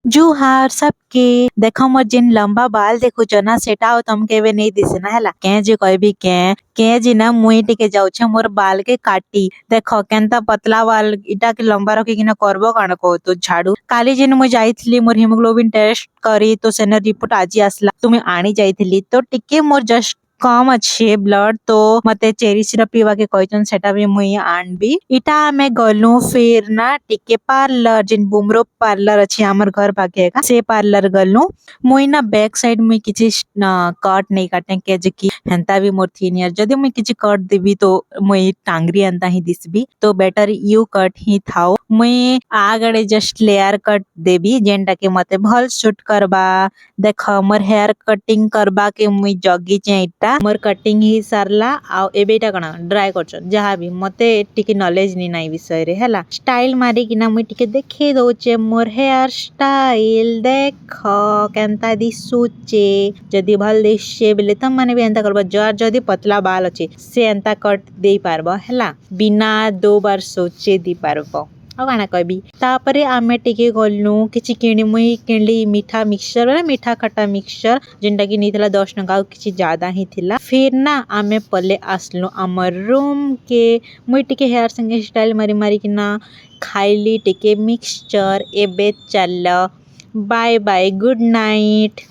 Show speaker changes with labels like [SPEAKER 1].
[SPEAKER 1] जुहार सबके देख मोर जेन लंबा बाल देखुच ना सेटा ଆଉ ତମକେ ଏବେ नहीं दिसना ହେଲା କେं जे कहबी कें जे ना मुई टिके जाउछे मोर बाल के काटी देख केनता पतला बाल इटा के लंबा रखी किना करबो काना कहो तो झाड़ू काली जेन मुई जाइथिली मोर हिमोग्लोबिन टेस्ट करी तो सेना रिपोर्ट आजी आसला तो मुई आनी जाइथिली तो टिके मोर जस्ट कम अच्छे ब्लड तो मते चेरी सिरप पीवा के कहचन सेटा भी मुई आनबी इटा हमें गलु फिर ना टिके पार्लर जिन बुमरो पार्लर अच्छी हमर घर पाके का से पार्लर गलु मुई ना बैक साइड मुई किछि कट नहीं काटे के जे कि हेंता भी मोर 3 इयर जदी मुई किछि कट देबी तो मुई टांगरी अंता ही दिसबी तो बेटर यू कट ही थाओ मुई आगड़े जस्ट लेयर कट देबी जेनटा के मते भल सूट करबा देख मोर हेयर कटिंग करबा के मुई जगी चेइटा मोर कटिंग ही सारला आ एबेटा कना ड्राई करछन जहा भी मते टिके नॉलेज नी नाइ विषय रे हला स्टाइल मारी किना मुई टिके देखे दोचे मोर हेयर स्टाइल देख केनता दिसुचे जदी भल दिसचे बेले तम माने भी एंता करबा जार जदी पतला बाल अछि से एंता कट देई पारबो हला बिना 2 बार सोचे दी पारबो ଆଉ କାଣା କହିବି ତାପରେ ଆମେ ଟିକେ ଗଲୁ କିଛି କିଣି ମୁଇ କିଣିଲି ମିଠା ମିକ୍ସଚର ମାନେ ମିଠା ଖଟା ମିକ୍ସଚର ଯେନ୍ଟା କି ନେଇଥିଲା 10 ଟଙ୍କା ଆଉ କିଛି ज्यादा ही थिला फिर ना आमे पले आसलु हमर रूम के मुई टिके हेयर संगे स्टाइल मारी मारी किना खाइली टिके मिक्सचर एबे चल बाय बाय गुड नाइट।